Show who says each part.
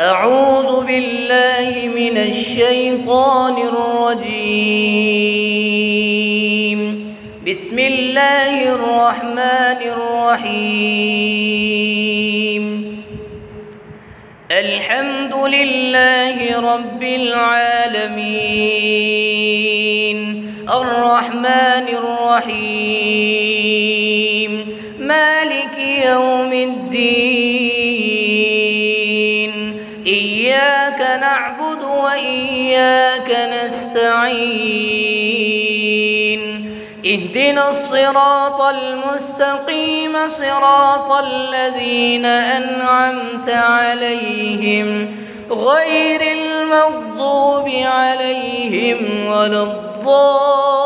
Speaker 1: أعوذ بالله من الشيطان الرجيم. بسم الله الرحمن الرحيم. الحمد لله رب العالمين الرحمن الرحيم مالك يوم الدين إياك نعبد وإياك نستعين اهدنا الصراط المستقيم صراط الذين أنعمت عليهم غير المغضوب عليهم ولا الضالين.